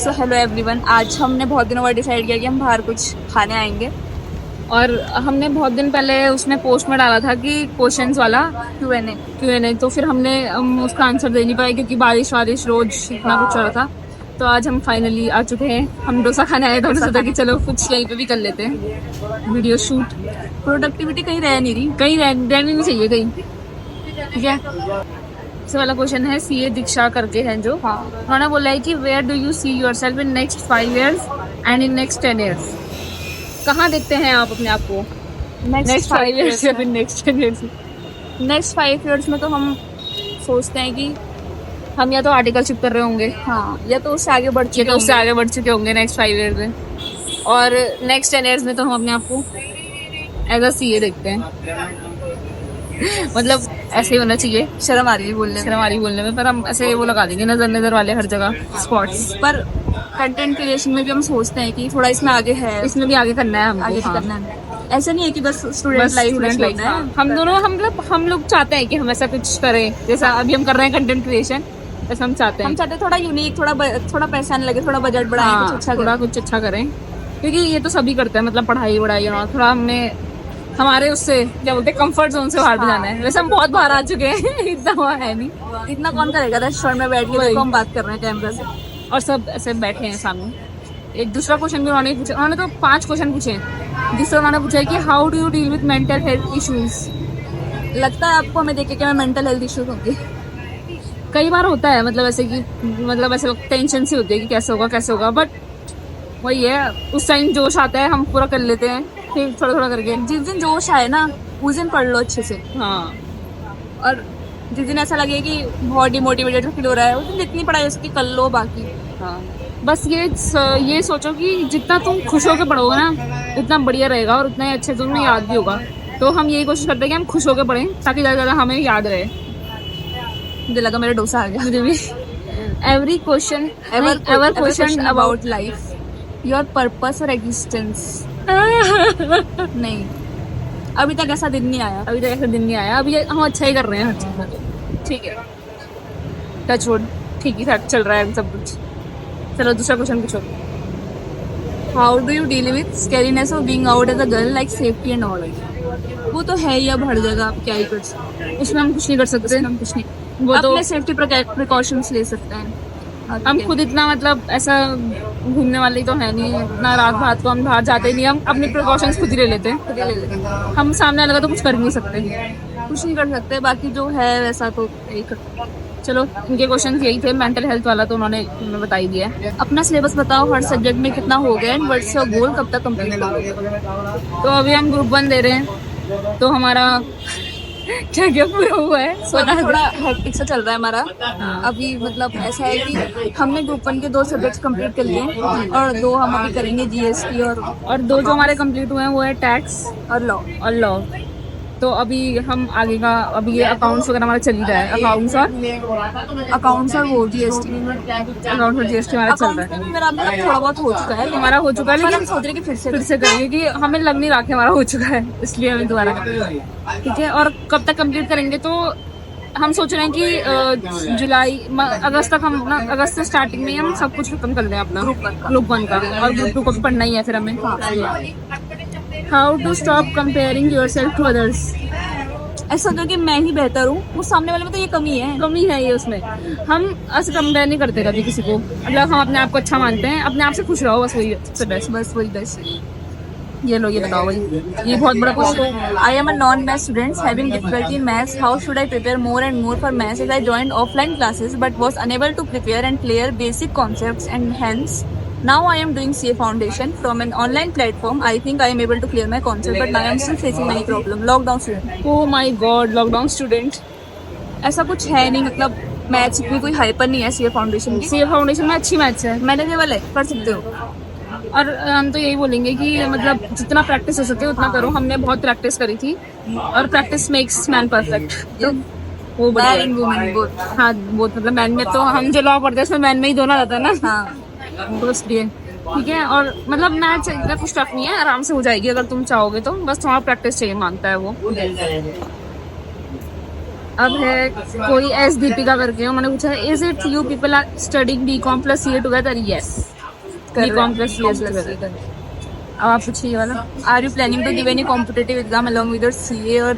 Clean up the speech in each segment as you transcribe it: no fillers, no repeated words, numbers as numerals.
So hello everyone, आज हमने बहुत दिनों बाद डिसाइड किया कि हम बाहर कुछ खाने आएंगे। और हमने बहुत दिन पहले उसमें पोस्ट में डाला था कि क्वेश्चंस वाला Q&A। Q&A, तो फिर हमने उसका आंसर दे नहीं पाए क्योंकि बारिश वारिश रोज इतना कुछ हो रहा था। तो आज हम फाइनली आ चुके हैं। हम डोसा खाने आए तो हमने सोचा कि चलो कुछ यहीं पे भी कर लेते हैं वीडियो शूट। प्रोडक्टिविटी कहीं रह नहीं रही। कहीं रहनी नहीं चाहिए कहीं। ठीक है, इस वाला क्वेश्चन है सीए दीक्षा करके हैं जो, हाँ, उन्होंने बोला है कि where do you see yourself in next 5 years and in next 10 years। कहाँ देखते हैं आप अपने आप को नेक्स्ट 5 years या फिर नेक्स्ट 10 years? नेक्स्ट 5 years में तो हम सोचते हैं कि हम या तो आर्टिकलशिप कर रहे होंगे हाँ, या तो उससे आगे बढ़ या चुके तो उससे होंगे। आगे बढ़ चुके होंगे नेक्स्ट 5 years में, और नेक्स्ट 10 years में तो हम अपने आप को एज अ सीए देखते हैं। मतलब ऐसे ही होना चाहिए। शर्म आ रही है बोलने में, शर्म आ रही बोलने में, पर हम ऐसे वो लगा देंगे नजर नजर वाले हर जगह स्पॉट्स। पर कंटेंट क्रिएशन में भी हम सोचते हैं कि थोड़ा इसमें आगे है, इसमें भी आगे करना है हमको। आगे हाँ। करना है। ऐसा नहीं है कि बस स्टूडेंट लाइफ स्टूडेंट लाइफ। हम दोनों हम लोग चाहते हैं कि हम ऐसा कुछ करें जैसा अभी हम कर रहे हैं कंटेंट क्रिएशन, ऐसा हम चाहते हैं। हम चाहते हैं थोड़ा यूनिक, थोड़ा पैसा नहीं लगे, थोड़ा बजट बढ़ाएं, हाँ, कुछ अच्छा थोड़ा करें। कुछ अच्छा करें, क्योंकि ये तो सभी करते हैं। मतलब पढ़ाई वढ़ाई और थोड़ा हमने हमारे उससे क्या बोलते हैं कंफर्ट जोन से बाहर भी जाना है। वैसे हम बहुत बाहर आ चुके हैं इतना हुआ है नहीं। इतना कौन करेगा रेस्टोरेंट में बैठ के, वही। देखो हम बात कर रहे हैं कैमरा से। और सब ऐसे बैठे हैं सामने। एक दूसरा क्वेश्चन भी उन्होंने पूछा। उन्होंने तो 5 क्वेश्चन पूछे हैं, जिससे उन्होंने पूछा है कि how do you deal with mental health issues. लगता है आपको हमें देख के कि मैं मेंटल हेल्थ इश्यूज होंगी? कई बार होता है, मतलब ऐसे कि मतलब ऐसे टेंशन सी होती है कि कैसे होगा, बट वही है, उस टाइम जोश आता है हम पूरा कर लेते हैं, फिर थोड़ा थोड़ा करके। जिस दिन जोश आए ना, उस दिन पढ़ लो अच्छे से। हाँ, और जिस दिन ऐसा लगे कि बहुत डिमोटिवेटेड फील हो रहा है, उस दिन जितनी पढ़ाई उसकी कर लो। बाकी हाँ, बस ये सोचो कि जितना तुम खुश होकर पढ़ोगे ना उतना बढ़िया रहेगा और उतना ही अच्छे तुम्हें याद भी होगा। तो हम यही कोशिश करते हैं कि हम खुश होकर पढ़ें ताकि ज़्यादा ज़्यादा हमें याद रहे। मुझे लगा मेरा डोसा आ गया। मुझे भी every question ever question about life, your purpose और एग्जिस्टेंस। नहीं, अभी तक ऐसा दिन नहीं आया। अभी तक ऐसा दिन नहीं आया। अभी हम अच्छा ही कर रहे हैं हर चीज़ में। ठीक है, टच वुड, ठीक ही साथ चल रहा है सब कुछ। चलो दूसरा क्वेश्चन पूछो। How do you deal with scariness of being out as a girl, like safety and all? वो तो है ही, अब हर जगह आप क्या ही कर सकते हैं। उसमें हम कुछ नहीं कर सकते। हम कुछ नहीं, वो तो अपने सेफ्टी प्रिकॉशंस ले सकते हैं। हम खुद इतना मतलब ऐसा घूमने वाले तो है नहीं, इतना रात को हम बाहर जाते ही नहीं। हम अपने प्रिकॉशंस खुद ही ले लेते हैं। हम सामने वाले का तो कुछ कर ही नहीं सकते। कुछ नहीं कर सकते, बाकी जो है वैसा तो यही करते हैं। चलो, इनके क्वेश्चन यही थे। मेंटल हेल्थ वाला तो उन्होंने हमें बता ही दिया है। अपना सिलेबस बताओ, हर सब्जेक्ट में कितना हो गया एंड व्हाट्स योर गोल, कब तक कंप्लीट करोगे? तो अभी हम ग्रुप 1 दे रहे हैं, तो हमारा क्या पूरा हुआ है। थोड़ा हेक्टिक सा चल रहा है हमारा। अभी मतलब ऐसा है कि हमने ग्रुप 1 के 2 सब्जेक्ट्स कंप्लीट कर लिए और 2 हम अभी करेंगे, जीएसटी और 2 जो हमारे कंप्लीट हुए हैं वो है टैक्स और लॉ। और लॉ। तो अभी हम आगे का, अभी ये अकाउंट्स वगैरह हमारा चल ही रहा है। अकाउंट्स और वो जीएसटी। अकाउंट और जीएसटी हमारा चल रहा है। मेरा मतलब थोड़ा बहुत हो चुका है, हमारा हो चुका है, लेकिन लेकिन हम सोच रहे कि फिर से करेंगे कि हमें लग नहीं रहा कि हमारा हो चुका है, इसलिए हमें दोबारा। ठीक है, और कब तक कंप्लीट करेंगे तो हम सोच रहे हैं कि अगस्त तक हम अगस्त से स्टार्टिंग में हम सब कुछ खत्म कर दें अपना ग्रुप 1 का, और ग्रुप 2 को भी पढ़ना ही है फिर हमें। How to stop comparing yourself to others. ऐसा क्योंकि मैं ही बेहतर हूँ, उस सामने वाले में तो ये कमी है। कमी है ये उसमें। हम ऐसे कंपेयर नहीं करते कभी किसी को। मतलब हम अपने आप को अच्छा मानते हैं, अपने आप से खुश रहो, बस वही सबसे बेस्ट। बस वही बेस्ट। ये लो, ये बताओ भाई, ये बहुत बड़ा क्वेश्चन है। I am a non-math student having difficulty in maths. How should I prepare more and more for maths as I joined offline classes but was unable to prepare and clear basic concepts, and hence now I am doing CA Foundation from an online platform. I think I am able to clear my concept but now I am still facing many problem. Lockdown student. Oh my God, lockdown student. ऐसा कुछ है नहीं, मतलब maths की कोई hyper नहीं है CA foundation की। सीए फाउंडेशन में अच्छी मैथ्स है, मैनेजेबल है, कर सकते हो। और हम तो यही बोलेंगे कि मतलब जितना प्रैक्टिस हो सके उतना करो। हमने बहुत प्रैक्टिस करी थी, और प्रैक्टिस मेक्स मैन परफेक्ट। तो वो बढ़िया मैन एंड वुमेन बोथ। हाँ, बहुत मतलब मैन में तो हम जो लॉ पढ़ते हैं उसमें मैन में ही दोनों रहता है ना। हाँ, तो इसलिए ठीक है। और मतलब मैथ्स इतना कुछ टफ नहीं है, आराम से हो जाएगी अगर तुम चाहोगे तो। बस तुम्हारा प्रैक्टिस चाहिए, मांगता है वो। अब है कोई एस दीपिका करके, उन्होंने पूछा is it you people are studying BCom plus CA together? Yes, BCom plus CA together. अब आप पूछिए ये वाला। Are you planning to give any competitive exam along with your CA और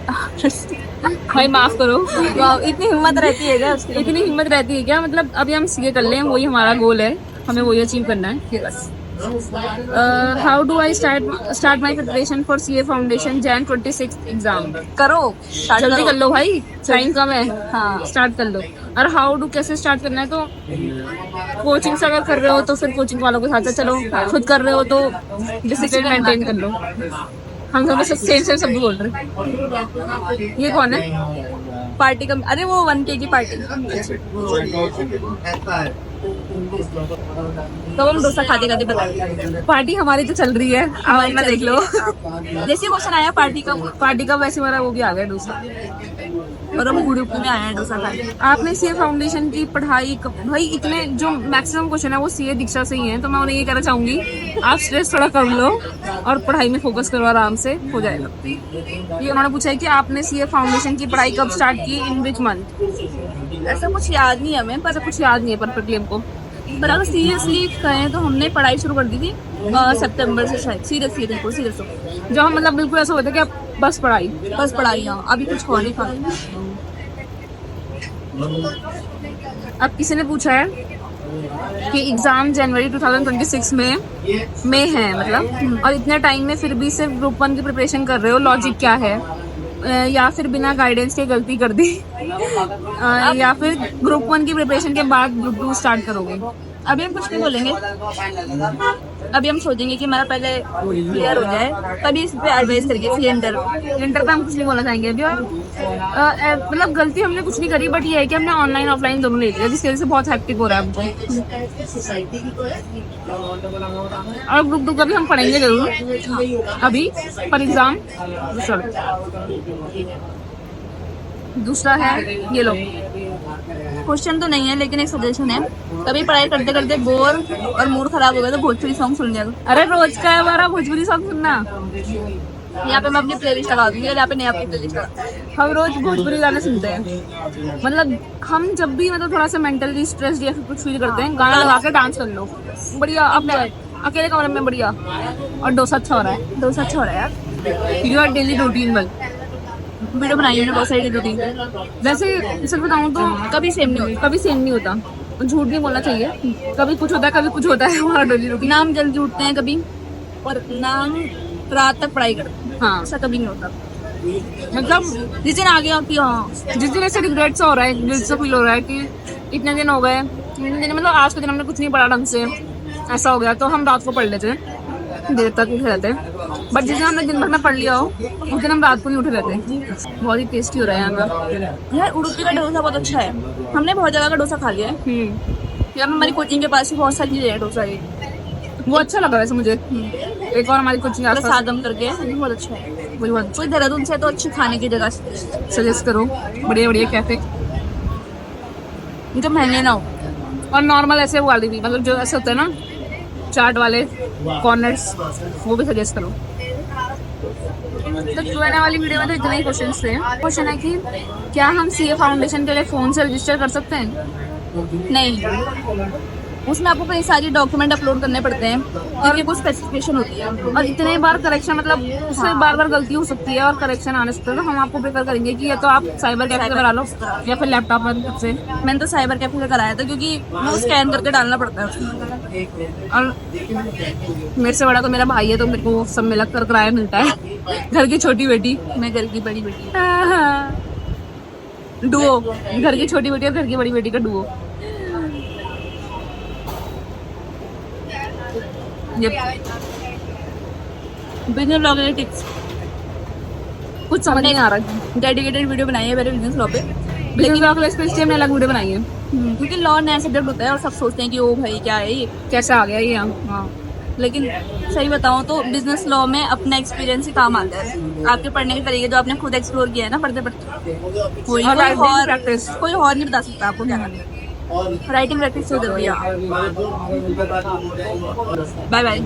भाई माफ करो, वाह, इतनी हिम्मत रहती है क्या उसकी? इतनी हिम्मत रहती है क्या? मतलब अभी हम सीए कर लें, वही हमारा गोल है, हमें वही अचीव करना है बस। How do I start my preparation for CA foundation Jain 26 exam? करो, जल्दी कर लो भाई, टाइम कम है। हाँ, स्टार्ट कर लो। और हाउ डू कैसे स्टार्ट करना है? तो कोचिंग से अगर कर रहे हो तो फिर कोचिंग वालों के साथ चलो, खुद कर रहे हो तो डिसिप्लिन मेंटेन कर लो। हम सब सेम सेम सब बोल रहे हैं। ये कौन है? पार्टी का, अरे वो 1K की पार्टी। तो हम डोसा खाते खाते बता, पार्टी हमारी तो चल रही है, हमारी ना देख लो। जैसे क्वेश्चन आया पार्टी का वैसे हमारा वो भी आ गया डोसा, और हम ग्रुप में आए हैं डोसा खाने। आपने सीए फाउंडेशन की पढ़ाई भाई इतने जो मैक्सिमम क्वेश्चन है वो सीए दीक्षा से ही है, तो मैं उन्हें ये कहना चाहूंगी आप स्ट्रेस थोड़ा कम लो और पढ़ाई में फोकस करो, आराम से हो जाएगा। ये उन्होंने पूछा है कि आपने सीए फाउंडेशन की पढ़ाई कब स्टार्ट की, इन विच मंथ? ऐसा कुछ याद नहीं है हमें, पर कुछ याद नहीं है परफेक्टली हमको, पर अगर सीरियसली कहें तो हमने पढ़ाई शुरू कर दी थी सितंबर से शायद। सीरियस हो जब हम मतलब बिल्कुल ऐसा होता है कि अब बस पढ़ाई। पढ़ाई। हाँ, अभी कुछ हो नहीं खाना। अब किसी ने पूछा है कि एग्जाम जनवरी 2026 में है मतलब, और इतने टाइम में फिर भी सिर्फ ग्रुप 1 की प्रिपरेशन कर रहे हो, लॉजिक क्या है? या फिर बिना गाइडेंस के गलती कर दी या फिर ग्रुप 1 की प्रिपरेशन के बाद ग्रुप 2 स्टार्ट करोगे? अभी हम कुछ नहीं बोलेंगे, अभी हम सोचेंगे कि हमारा पहले क्लियर हो जाए, तभी इस पे एडवाइस करेंगे। फिर इंटर पे हम कुछ नहीं बोलना चाहेंगे अभी। और मतलब गलती हमने कुछ नहीं करी, बट ये है कि हमने ऑनलाइन ऑफलाइन दोनों ले लिया, जिसकी वजह से बहुत हैक्टिक हो रहा है हमको। और ग्रुप 2 का भी हम पढ़ेंगे जरूर अभी, पर एग्जाम दूसरा है। ये लो, क्वेश्चन तो नहीं है लेकिन एक सजेशन है, कभी पढ़ाई करते करते बोर और मूड खराब हो गया तो भोजपुरी सॉन्ग सुन लिया। अरे रोज का है हमारा भोजपुरी सॉन्ग सुनना। यहाँ पे मैं अपनी प्लेलिस्ट लगा दूंगी, और यहाँ पे नहीं अपनी प्लेलिस्ट लगा। हम रोज भोजपुरी गाने सुनते हैं, मतलब हम जब भी मतलब थोड़ा सा मेंटली स्ट्रेस या फिर कुछ फील करते हैं, गाना लगा के डांस कर लो, बढ़िया अपने अकेले कमरे में बढ़िया। और डोसा अच्छा हो रहा है, डोसा अच्छा हो रहा है यार। यू आर डेली रूटीन बल वीडियो बनाई है बहुत सारी रूटीन। वैसे सच बताऊँ तो कभी सेम नहीं होता, झूठ नहीं बोलना चाहिए, कभी कुछ होता है कभी कुछ होता है हमारा डेली रूटीन। ना हम जल्दी उठते हैं कभी, और ना हम रात तक पढ़ाई करते हैं। हाँ, ऐसा कभी नहीं होता। मतलब जिस दिन आ गया कि हाँ, जिस दिन ऐसे रिग्रेट सा हो रहा है, गिल्ट सा फील हो रहा है कि इतने दिन हो गए, मतलब आज के दिन हमने कुछ नहीं पढ़ा ढंग से, ऐसा हो गया, तो हम रात को पढ़ लेते हैं, देर तक उठे रहते हैं। बट जिस दिन हमने दिन भर में पढ़ लिया हो उस दिन हम रात को नहीं उठे रहते हैं। बहुत ही टेस्टी हो रहा है यहाँ का यार। उडुपी का डोसा बहुत अच्छा है, हमने बहुत जगह का डोसा खा लिया है। यहाँ पे हमारी कोचिंग के पास ही बहुत सारी चीजें है डोसा की, वो अच्छा लगा वैसे मुझे। एक और हमारी कोचिंग सादम करके बहुत अच्छा है, कोई देहरादून से तो अच्छी खाने की जगह सजेस्ट करो, बढ़िया बढ़िया कैफे जो महंगे ना हो, और नॉर्मल ऐसे वाले भी, मतलब जो ऐसे होते हैं ना चाट वाले कॉर्नर्स, वो भी सजेस्ट करो। तो Q&A वाली वीडियो में तो इतने ही क्वेश्चन थे। क्वेश्चन है कि क्या हम सीए फाउंडेशन के लिए फोन से रजिस्टर कर सकते हैं? नहीं, उसमें आपको कई सारी डॉक्यूमेंट अपलोड करने पड़ते हैं, जिनकी कुछ स्पेसिफिकेशन होती है, और इतने बार करेक्शन, मतलब उसमें बार बार गलती हो सकती है और करेक्शन आने सकते हैं। तो हम आपको प्रेफर करेंगे कि या तो आप साइबर कैफे से करा लो या फिर लैपटॉप पर से। मैंने तो साइबर कैफे से कराया था, क्योंकि वो स्कैन करके डालना पड़ता है उसमें। और मेरे से बड़ा तो मेरा भाई है, तो मेरे को सब मिलकर कर किराया मिलता है। घर की छोटी बेटी, मैं घर की बड़ी बेटी, डुओ, घर की छोटी बेटी और घर की बड़ी बेटी का डुओ। बिजनेस लॉ के टिप्स कुछ समझ नहीं आ रहा। डेडिकेटेड वीडियो बनाई है मेरे बिजनेस लॉ पे, लेकिन लॉ क्लास पे हमने अलग वीडियो बनाई है, क्योंकि लॉ नया सब्जेक्ट होता है और सब सोचते हैं कि ओ भाई क्या है ये, कैसे आ गया ये। हाँ, लेकिन सही बताऊं तो बिजनेस लॉ में अपना एक्सपीरियंस ही काम आता है। आपके पढ़ने के तरीके जो आपने खुद एक्सप्लोर किया है ना पढ़ते पढ़ते, कोई और नहीं बता सकता आपको क्या करना है। राइटिंग प्रैक्टिस तो जरूरी है। Bye bye.